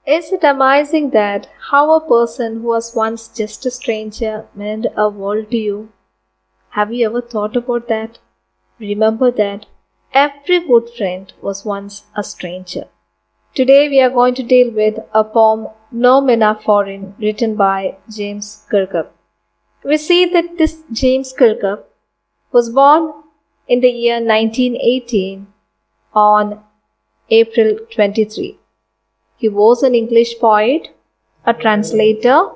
Is it amazing that how a person who was once just a stranger meant a world to you? Have you ever thought about that? Remember that every good friend was once a stranger. Today we are going to deal with a poem No Men Are Foreign written by James Kirkup. We see that this James Kirkup was born in the year 1918 on April 23. He was an English poet, a translator,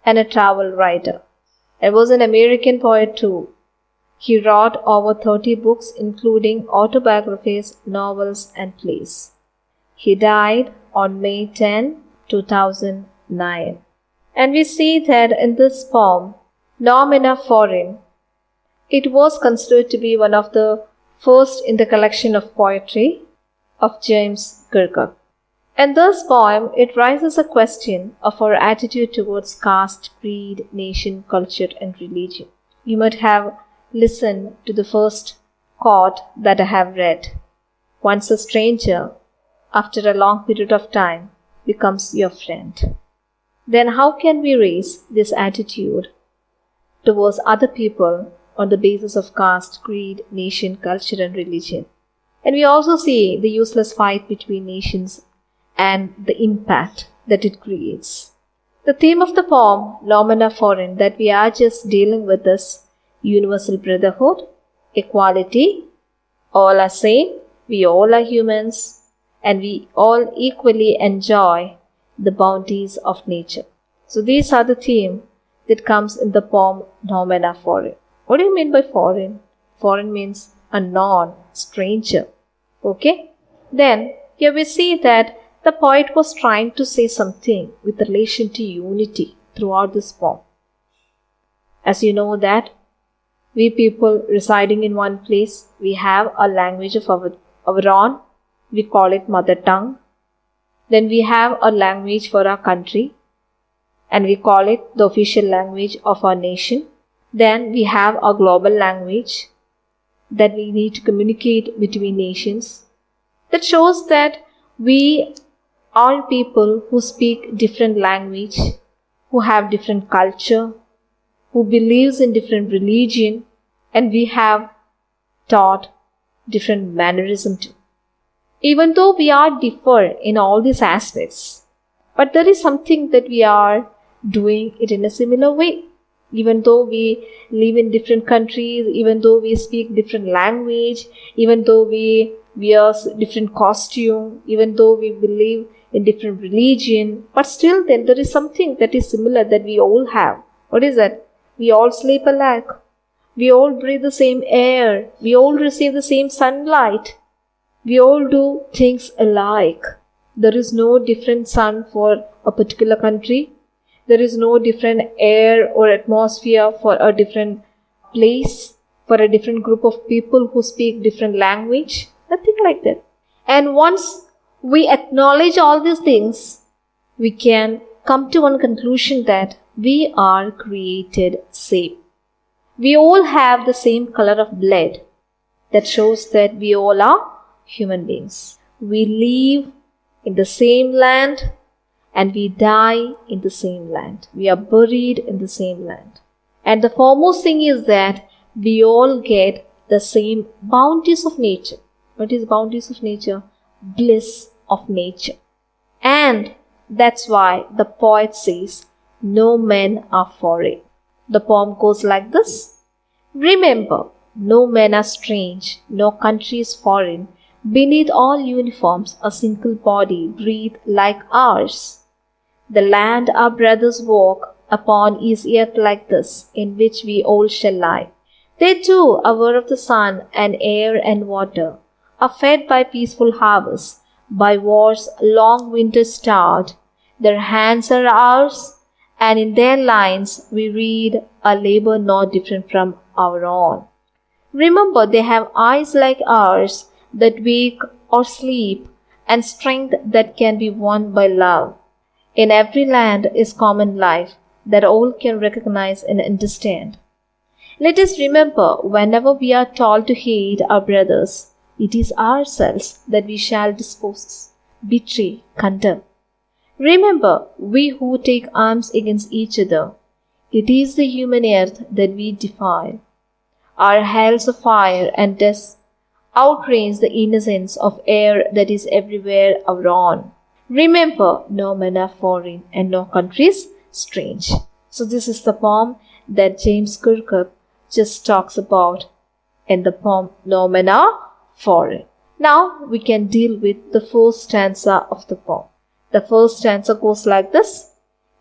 and a travel writer. He was an American poet too. He wrote over 30 books including autobiographies, novels, and plays. He died on May 10, 2009. And we see that in this poem, No Men Are Foreign, it was considered to be one of the first in the collection of poetry of James Kirkup. In this poem, it raises a question of our attitude towards caste, creed, nation, culture, and religion. You might have listened to the first quote that I have read. Once a stranger, after a long period of time, becomes your friend. Then how can we raise this attitude towards other people on the basis of caste, creed, nation, culture, and religion? And we also see the useless fight between nations and the impact that it creates. The theme of the poem, No Men Are Foreign, that we are just dealing with is universal brotherhood, equality, all are same, we all are humans, and we all equally enjoy the bounties of nature. So these are the theme that comes in the poem No Men Are Foreign. What do you mean by foreign? Foreign means a stranger. Okay? Then here we see that the poet was trying to say something with relation to unity throughout this poem. As you know that we people residing in one place, we have a language of our own. We call it mother tongue. Then we have a language for our country and we call it the official language of our nation. Then we have a global language that we need to communicate between nations. That shows that we are people who speak different language, who have different culture, who believes in different religion, and we have taught different mannerism too. Even though we are differ in all these aspects, but there is something that we are doing it in a similar way. Even though we live in different countries, even though we speak different language, even though we wear different costume, even though we believe in different religion, but still then there is something that is similar that we all have. What is that? We all sleep alike. We all breathe the same air. We all receive the same sunlight. We all do things alike. There is no different sun for a particular country. There is no different air or atmosphere for a different place, for a different group of people who speak different language. Nothing like that. And once we acknowledge all these things, we can come to one conclusion that we are created same. We all have the same color of blood. That shows that we all are human beings. We live in the same land and we die in the same land. We are buried in the same land. And the foremost thing is that we all get the same bounties of nature. What is bounties of nature? Bliss of nature. And that's why the poet says, no men are foreign. The poem goes like this. Remember, no men are strange, no country is foreign. Beneath all uniforms, a single body breathe like ours. The land our brothers walk upon is yet like this, in which we all shall lie. They too, aware of the sun and air and water, are fed by peaceful harvests, by war's long winter start. Their hands are ours, and in their lines we read a labor not different from our own. Remember, they have eyes like ours that wake or sleep, and strength that can be won by love. In every land is common life that all can recognize and understand. Let us remember, whenever we are told to hate our brothers, it is ourselves that we shall dispose, betray, condemn. Remember, we who take arms against each other, it is the human earth that we defile. Our hells of fire and death outrange the innocence of air that is everywhere around. Remember, no men are foreign and no countries strange. So this is the poem that James Kirkup just talks about in the poem No Men Are Foreign. Now we can deal with the first stanza of the poem. The first stanza goes like this.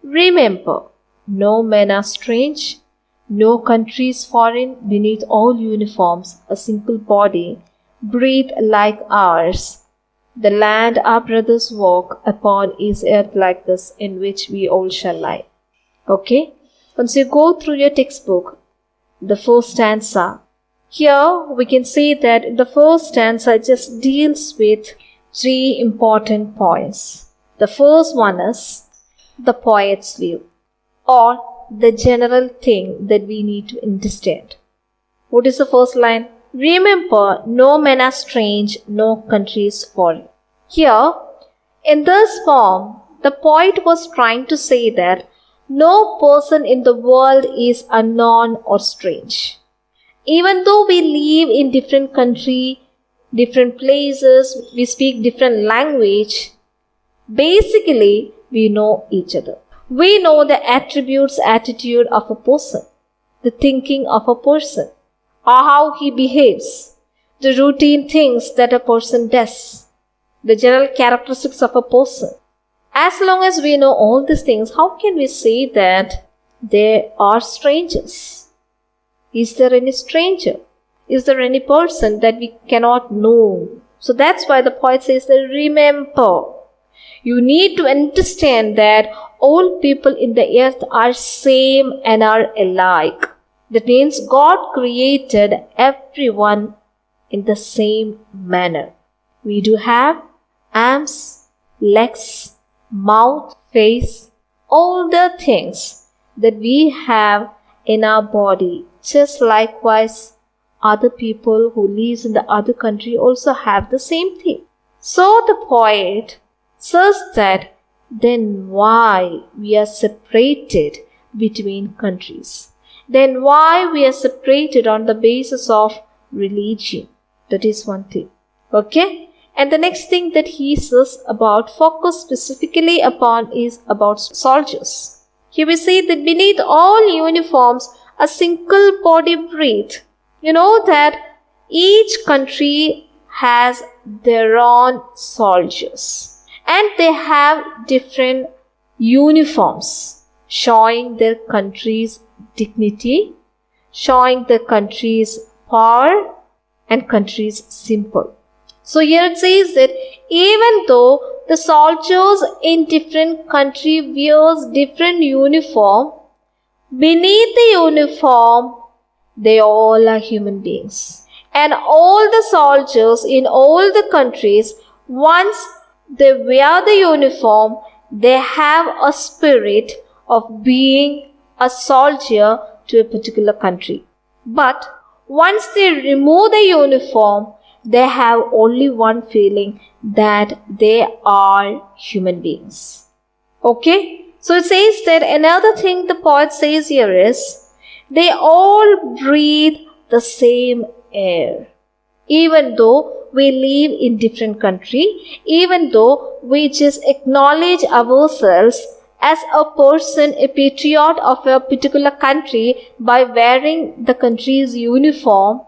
Remember, no men are strange, no country is foreign, beneath all uniforms, a single body, breathe like ours. The land our brothers walk upon is earth like this, in which we all shall lie. Okay? Once you go through your textbook, the first stanza, here we can see that the first stanza just deals with three important points. The first one is the poet's view, or the general thing that we need to understand. What is the first line? Remember, no men are strange, no country is foreign. Here, in this poem, the poet was trying to say that no person in the world is unknown or strange. Even though we live in different country, different places, we speak different language, basically we know each other. We know the attributes, attitude of a person, the thinking of a person, or how he behaves, the routine things that a person does, the general characteristics of a person. As long as we know all these things, how can we say that they are strangers? Is there any stranger? Is there any person that we cannot know? So that's why the poet says that remember. You need to understand that all people in the earth are same and are alike. That means God created everyone in the same manner. We do have arms, legs, mouth, face, all the things that we have in our body. Just likewise, other people who live in the other country also have the same thing. So the poet says that then why we are separated between countries? Then why we are separated on the basis of religion? That is one thing. Okay? And the next thing that he says about focus specifically upon is about soldiers. Here we see that beneath all uniforms, a single body breathe. You know that each country has their own soldiers and they have different uniforms showing their country's dignity, showing their country's power and country's symbol. So here it says that even though the soldiers in different country wears different uniform, beneath the uniform, they all are human beings. And all the soldiers in all the countries, once they wear the uniform, they have a spirit of being a soldier to a particular country. But once they remove the uniform, they have only one feeling, that they are human beings. Okay? So it says that another thing the poet says here is, they all breathe the same air. Even though we live in different country, even though we just acknowledge ourselves as a person, a patriot of a particular country by wearing the country's uniform,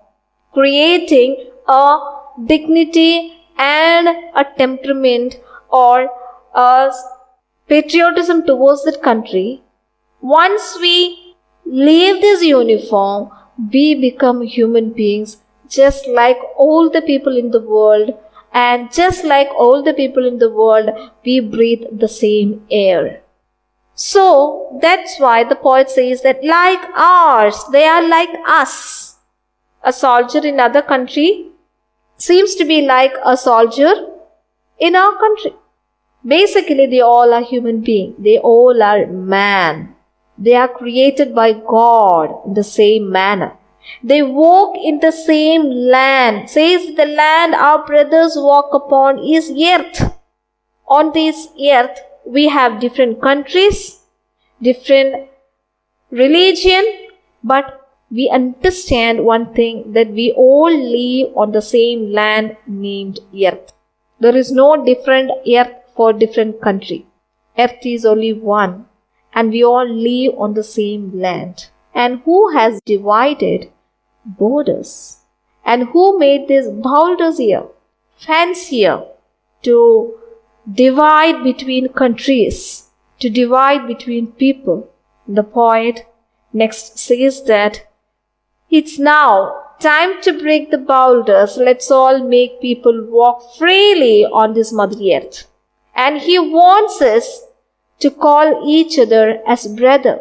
creating a dignity and a temperament or a patriotism towards that country. Once we leave this uniform, we become human beings just like all the people in the world, and just like all the people in the world, we breathe the same air. So that's why the poet says that like ours, they are like us. A soldier in another country seems to be like a soldier in our country. Basically, they all are human beings. They all are man. They are created by God in the same manner. They walk in the same land. Says the land our brothers walk upon is earth. On this earth, we have different countries, different religion, but we understand one thing, that we all live on the same land named earth. There is no different earth for different country. Earth is only one, and we all live on the same land. And who has divided borders? And who made these boulders here, fence here, to divide between countries, to divide between people? The poet next says that it's now time to break the boulders. Let's all make people walk freely on this mother earth. And he wants us to call each other as brother.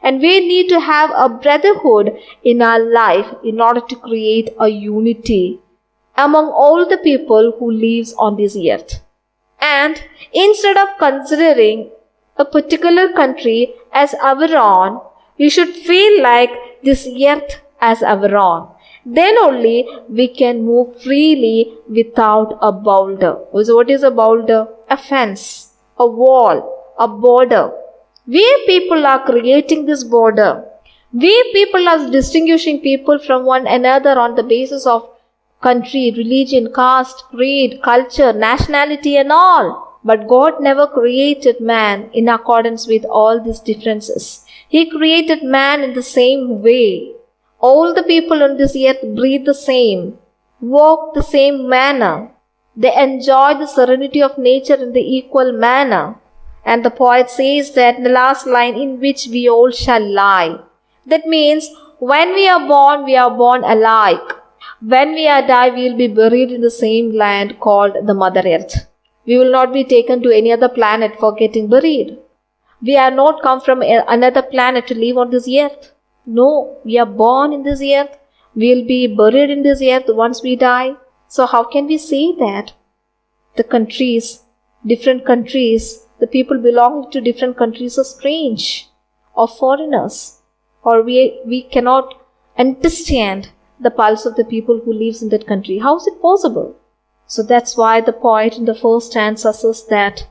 And we need to have a brotherhood in our life in order to create a unity among all the people who lives on this earth. And instead of considering a particular country as our own, we should feel like this earth as our own. Then only we can move freely without a boulder. So what is a boulder? A fence, a wall, a border. We people are creating this border. We people are distinguishing people from one another on the basis of country, religion, caste, creed, culture, nationality and all. But God never created man in accordance with all these differences. He created man in the same way. All the people on this earth breathe the same, walk the same manner. They enjoy the serenity of nature in the equal manner. And the poet says that in the last line, in which we all shall lie. That means when we are born alike. When we are die, we will be buried in the same land called the Mother Earth. We will not be taken to any other planet for getting buried. We are not come from another planet to live on this earth. No, we are born in this earth. We will be buried in this earth once we die. So how can we say that the countries, different countries, the people belonging to different countries are strange or foreigners, or we cannot understand the pulse of the people who lives in that country? How is it possible? So that's why the poet in the first stanza says that,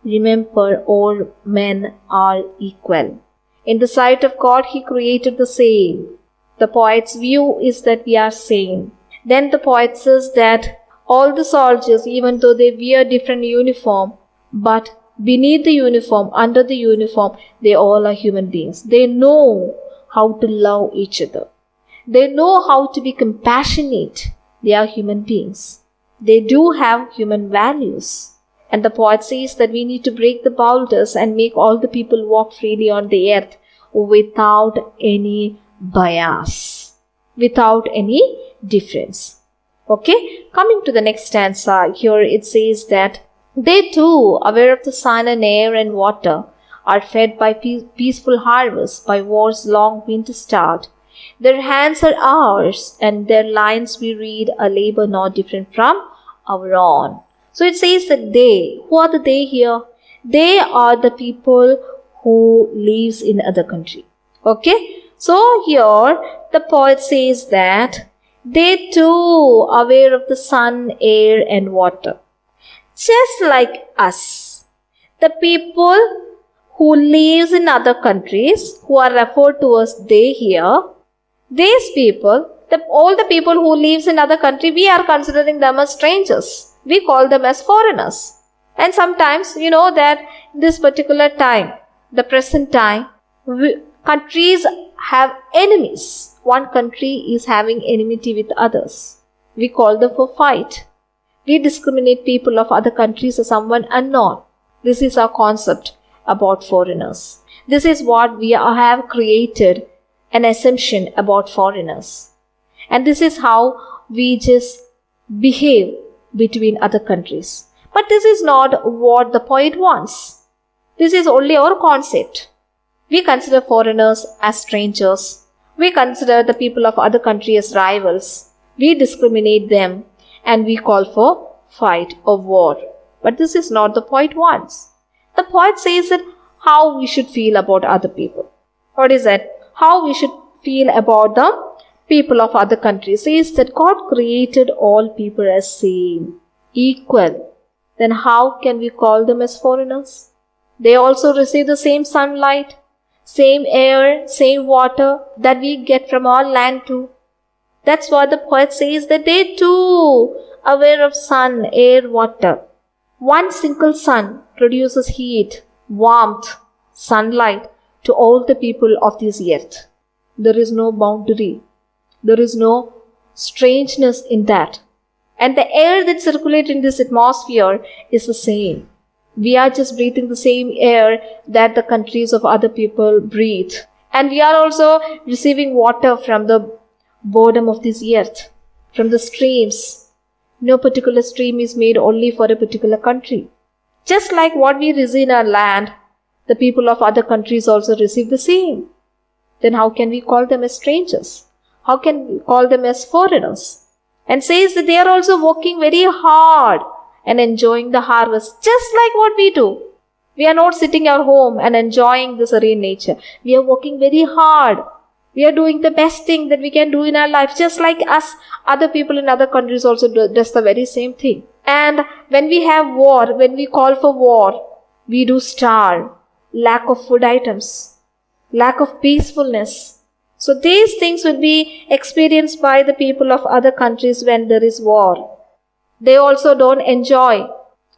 remember all men are equal. In the sight of God, He created the same. The poet's view is that we are same. Then the poet says that all the soldiers, even though they wear different uniform, but beneath the uniform, under the uniform, they all are human beings. They know how to love each other. They know how to be compassionate. They are human beings. They do have human values. And the poet says that we need to break the boulders and make all the people walk freely on the earth without any bias, without any difference. Okay, coming to the next stanza, here it says that they too, aware of the sun and air and water, are fed by peaceful harvests, by war's long winter start. Their hands are ours, and their lines we read a labor not different from our own. So it says that they, who are the they here? They are the people who lives in other country. Okay, so here the poet says that they too are aware of the sun, air and water. Just like us, the people who lives in other countries, who are referred to as they here, these people, all the people who lives in other country, we are considering them as strangers. We call them as foreigners. And sometimes, you know that this particular time, the present time, countries have enemies. One country is having enmity with others. We call them for fight. We discriminate people of other countries as someone unknown. This is our concept about foreigners. This is what we have created, an assumption about foreigners. And this is how we just behave between other countries. But this is not what the poet wants. This is only our concept. We consider foreigners as strangers. We consider the people of other countries as rivals. We discriminate them and we call for fight or war. But this is not the poet wants. The poet says that how we should feel about other people. What is that? How we should feel about the people of other countries. Says that God created all people as same, equal. Then how can we call them as foreigners? They also receive the same sunlight, same air, same water that we get from our land too. That's what the poet says, that they too are aware of sun, air, water. One single sun produces heat, warmth, sunlight to all the people of this earth. There is no boundary. There is no strangeness in that. And the air that circulates in this atmosphere is the same. We are just breathing the same air that the countries of other people breathe. And we are also receiving water from the bottom of this earth, from the streams. No particular stream is made only for a particular country. Just like what we receive in our land, the people of other countries also receive the same. Then how can we call them as strangers? How can we call them as foreigners? And says that they are also working very hard and enjoying the harvest, just like what we do. We are not sitting at home and enjoying the serene nature. We are working very hard. We are doing the best thing that we can do in our life, just like us. Other people in other countries also does the very same thing. And when we have war, when we call for war, we do starve, lack of food items, lack of peacefulness. So these things will be experienced by the people of other countries when there is war. They also don't enjoy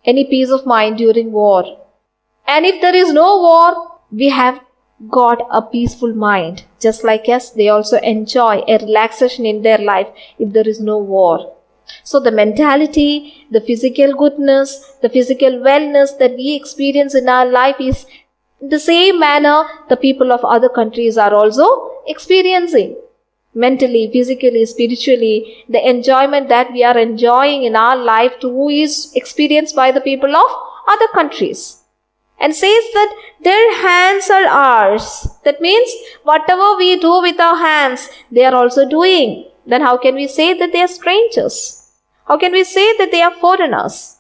any peace of mind during war. And if there is no war, we have got a peaceful mind. Just like us, they also enjoy a relaxation in their life if there is no war. So the mentality, the physical goodness, the physical wellness that we experience in our life is the same manner the people of other countries are also experiencing. Mentally, physically, spiritually, the enjoyment that we are enjoying in our life too is experienced by the people of other countries. And says that their hands are ours. That means whatever we do with our hands, they are also doing. Then how can we say that they are strangers? How can we say that they are foreigners?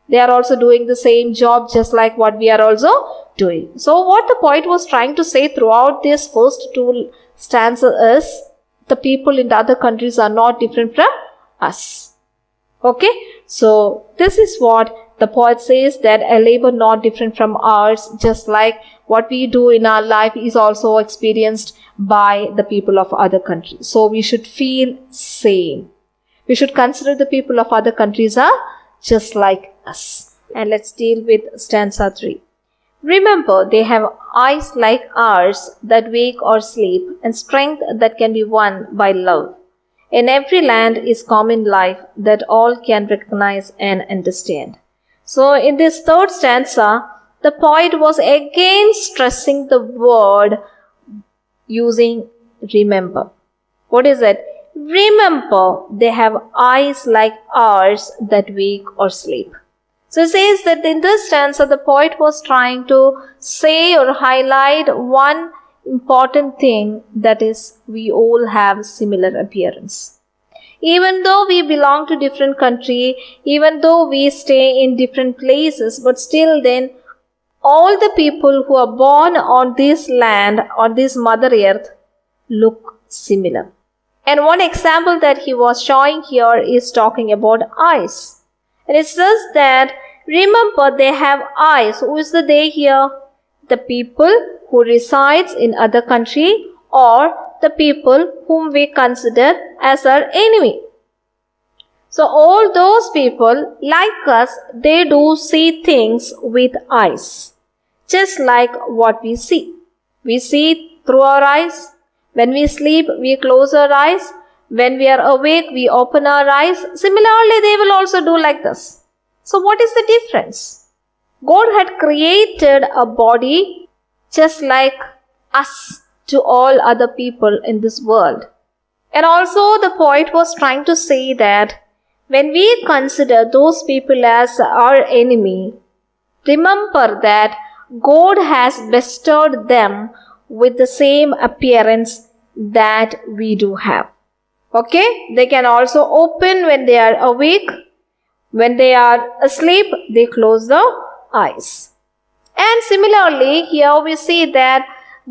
They are also doing the same job just like what we are also doing. So what the poet was trying to say throughout this first two stanzas is, the people in the other countries are not different from us. Okay? So this is what the poet says, that a labor not different from ours, just like what we do in our life is also experienced by the people of other countries. So we should feel same. We should consider the people of other countries are just like us. And let's deal with stanza 3. Remember, they have eyes like ours that wake or sleep, and strength that can be won by love. In every land is common life that all can recognize and understand. So in this third stanza, the poet was again stressing the word using remember. What is it? Remember, they have eyes like ours that wake or sleep. So it says that in this stanza, the poet was trying to say or highlight one important thing, that is, we all have similar appearance. Even though we belong to different country, even though we stay in different places, but still then all the people who are born on this land, on this mother earth, look similar. And one example that he was showing here is talking about eyes. And it says that, remember, they have eyes. Who is the they here? The people who resides in other country, or the people whom we consider as our enemy. So all those people, like us, they do see things with eyes. Just like what we see. We see through our eyes. When we sleep, we close our eyes. When we are awake, we open our eyes. Similarly, they will also do like this. So what is the difference? God had created a body just like us to all other people in this world. And also the poet was trying to say that when we consider those people as our enemy, remember that God has bestowed them with the same appearance that we do have. Okay? They can also open when they are awake. When they are asleep, they close the eyes. And similarly, here we see that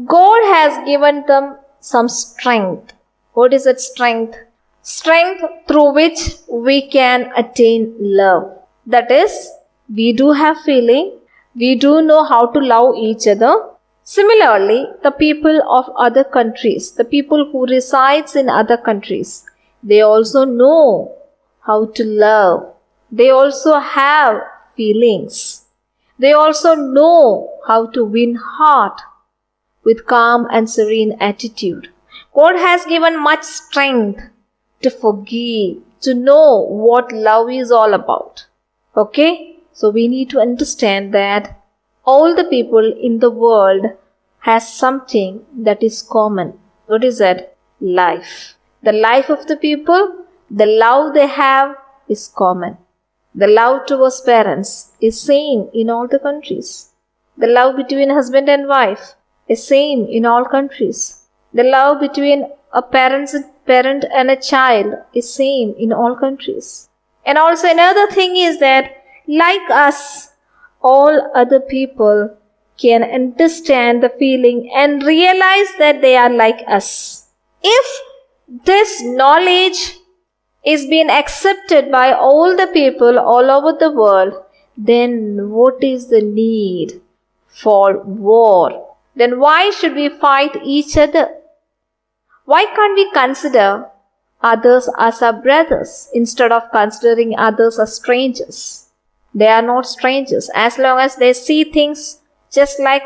God has given them some strength. What is that strength? Strength through which we can attain love. That is, we do have feeling, We do know how to love each other. Similarly, the people of other countries, the people who resides in other countries, they also know how to love. They also have feelings. They also know how to win heart with calm and serene attitude. God has given much strength to forgive, to know what love is all about. Okay? So we need to understand that all the people in the world has something that is common. What is that? Life. The life of the people, the love they have is common. The love towards parents is same in all the countries. The love between husband and wife is same in all countries. The love between a parent and a child is same in all countries. And also another thing is that like us, all other people can understand the feeling and realize that they are like us. If this knowledge is being accepted by all the people all over the world, then what is the need for war? Then why should we fight each other? Why can't we consider others as our brothers instead of considering others as strangers? They are not strangers. As long as they see things just like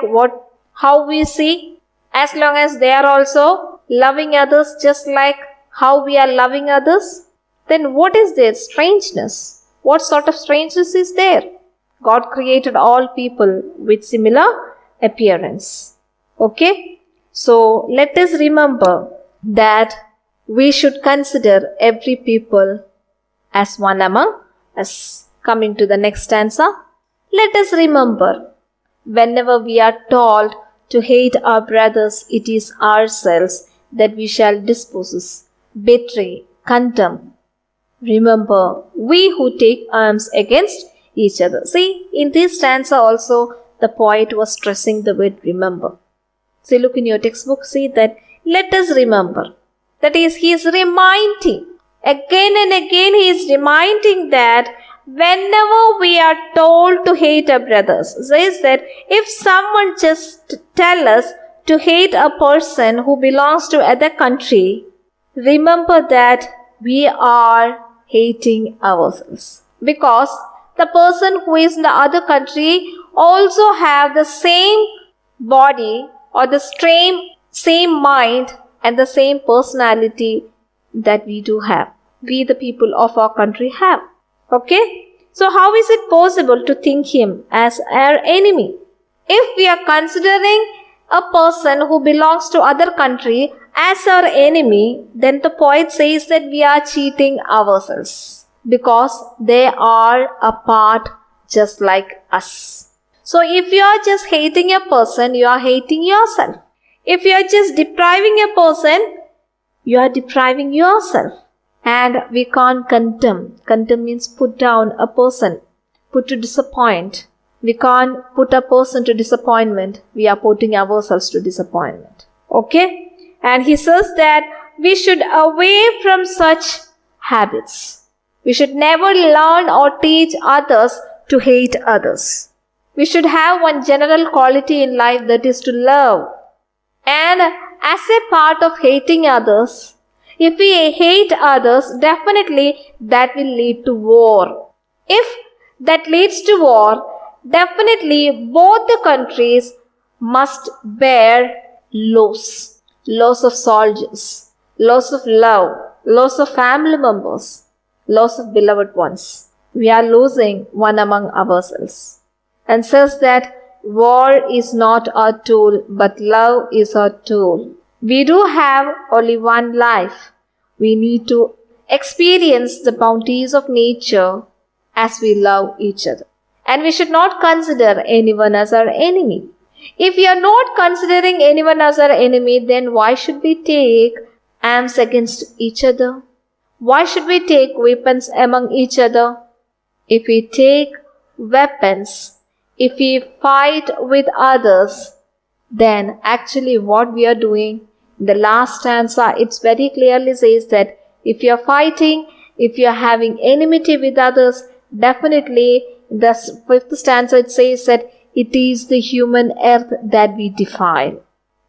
how we see, as long as they are also loving others just like how we are loving others, then what is their strangeness? What sort of strangeness is there? God created all people with similar appearance. Okay? So let us remember that we should consider every people as one among us. Coming to the next stanza, let us remember, whenever we are told to hate our brothers, it is ourselves that we shall dispossess, betray, condemn. Remember, we who take arms against each other. See, in this stanza also, the poet was stressing the word remember. See, look in your textbook, see that let us remember. That is, he is reminding. Again and again he is reminding that whenever we are told to hate our brothers, says that if someone just tell us to hate a person who belongs to other country, remember that we are hating ourselves. Because the person who is in the other country also have the same body or the same mind and the same personality that we do have. We the people of our country have. Okay? So how is it possible to think him as our enemy? If we are considering a person who belongs to other country as our enemy, then the poet says that we are cheating ourselves because they are a part just like us. So if you are just hating a person, you are hating yourself. If you are just depriving a person, you are depriving yourself. And we can't condemn. Condemn means put down a person, put to disappoint. We can't put a person to disappointment. We are putting ourselves to disappointment. Okay? And he says that we should away from such habits. We should never learn or teach others to hate others. We should have one general quality in life, that is to love. And as a part of hating others, if we hate others, definitely that will lead to war. If that leads to war, definitely both the countries must bear loss. Loss of soldiers, loss of love, loss of family members, loss of beloved ones. We are losing one among ourselves. And says that war is not our tool, but love is our tool. We do have only one life. We need to experience the bounties of nature as we love each other. And we should not consider anyone as our enemy. If we are not considering anyone as our enemy, then why should we take arms against each other? Why should we take weapons among each other? If we take weapons, if we fight with others, then actually what we are doing, the last stanza, it very clearly says that if you are fighting, if you are having enmity with others, definitely the fifth stanza it says that it is the human earth that we defile.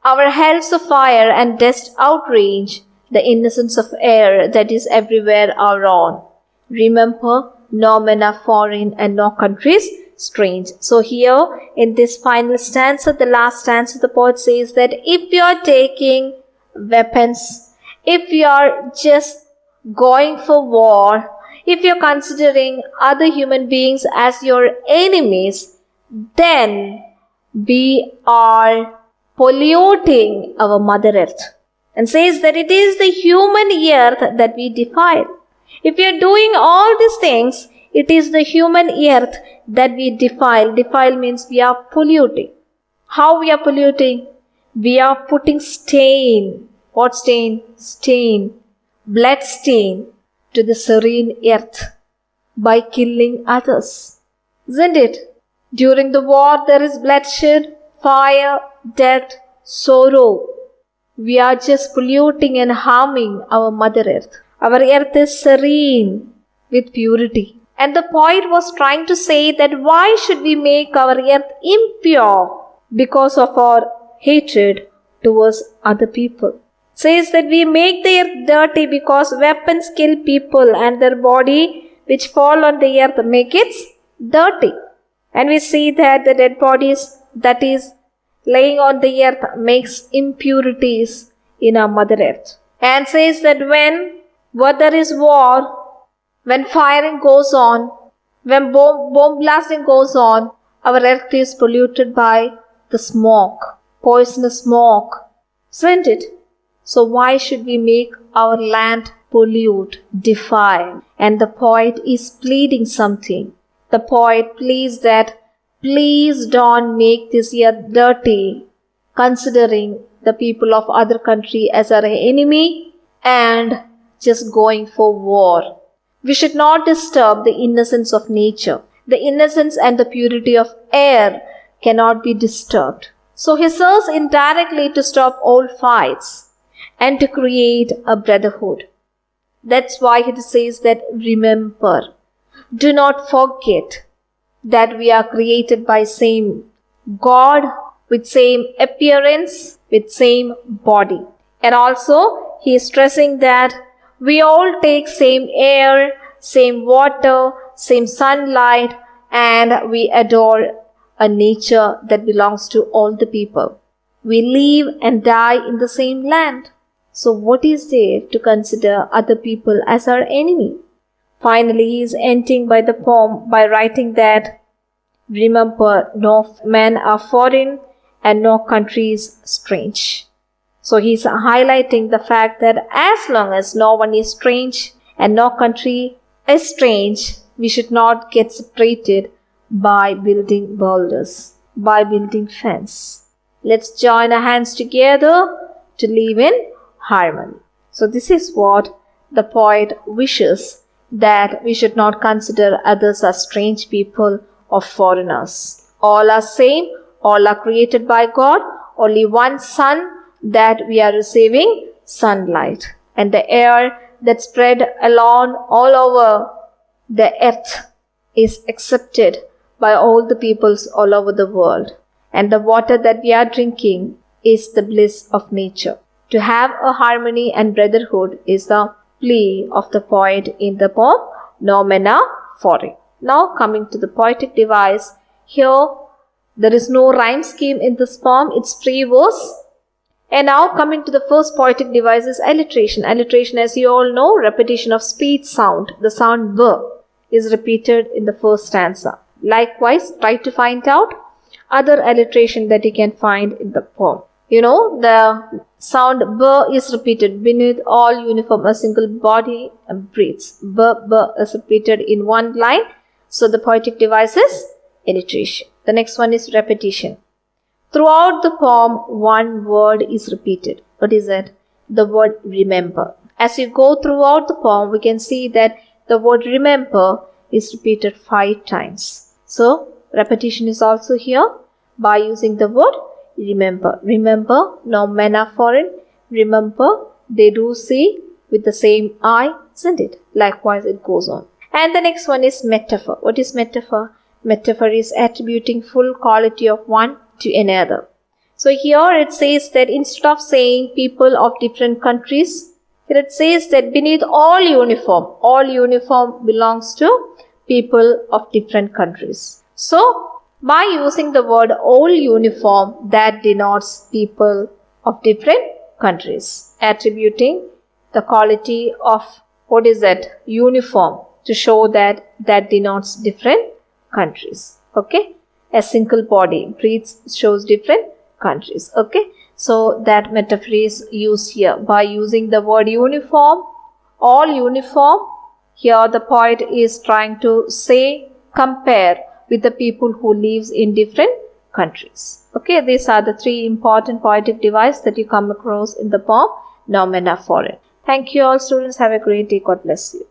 Our hells of fire and dust outrage the innocence of air that is everywhere around. Remember, no men are foreign and no countries strange. So here in this final stanza, the last stanza, the poet says that if you are taking weapons, if you are just going for war, if you are considering other human beings as your enemies, then we are polluting our Mother Earth, and says that it is the human earth that we defile. If we are doing all these things, it is the human earth that we defile. Defile means we are polluting. How we are polluting? We are putting stain. What stain? Stain. Blood stain to the serene earth by killing others. Isn't it? During the war there is bloodshed, fire, death, sorrow. We are just polluting and harming our Mother Earth. Our earth is serene with purity. And the poet was trying to say that why should we make our earth impure because of our hatred towards other people? Says that we make the earth dirty because weapons kill people and their body which fall on the earth make it dirty. And we see that the dead bodies that is laying on the earth makes impurities in our Mother Earth. And says that when there is war, when firing goes on, when bomb blasting goes on, our earth is polluted by the smoke, poisonous smoke, isn't it? So why should we make our land pollute, defile? And the poet is pleading something. The poet pleads that please don't make this earth dirty, considering the people of other country as our enemy and just going for war. We should not disturb the innocence of nature. The innocence and the purity of air cannot be disturbed. So he serves indirectly to stop all fights and to create a brotherhood. That's why he says that remember, do not forget that we are created by same God with same appearance, with same body. And also he is stressing that we all take same air, same water, same sunlight, and we adore a nature that belongs to all the people. We live and die in the same land. So what is there to consider other people as our enemy? Finally, he is ending by the poem by writing that remember, no men are foreign and no country is strange. So he is highlighting the fact that as long as no one is strange and no country is strange, we should not get separated by building boulders, by building fence. Let's join our hands together to live in harmony. So this is what the poet wishes, that we should not consider others as strange people or foreigners. All are same, all are created by God, only one sun that we are receiving sunlight, and the air that spread along all over the earth is accepted by all the peoples all over the world, and the water that we are drinking is the bliss of nature. To have a harmony and brotherhood is the plea of the poet in the poem No Men Are Foreign. Now coming to the poetic device, here there is no rhyme scheme in this poem, it's free verse. And now coming to the first poetic device is alliteration. Alliteration, as you all know, repetition of speech sound. The sound B is repeated in the first stanza. Likewise, try to find out other alliteration that you can find in the poem. You know, the sound B is repeated beneath all uniform, a single body breathes. B is repeated in one line. So the poetic device is alliteration. The next one is repetition. Throughout the poem, one word is repeated. What is that? The word remember. As you go throughout the poem, we can see that the word remember is repeated 5 times. So, repetition is also here by using the word remember. Remember, no men are foreign. Remember, they do see with the same eye, isn't it? Likewise, it goes on. And the next one is metaphor. What is metaphor? metaphor is attributing full quality of one to another. So here it says that instead of saying people of different countries, here it says that beneath all uniform belongs to people of different countries. So by using the word all uniform, that denotes people of different countries, attributing the quality of what is that? Uniform, to show that denotes different countries. Okay, a single body breathes shows different countries. Okay, so that metaphor is used here by using the word uniform, all uniform. Here the poet is trying to say, compare with the people who lives in different countries. Okay, these are the three important poetic devices that you come across in the poem Noumena Foreign. Thank you all students. Have a great day. God bless you.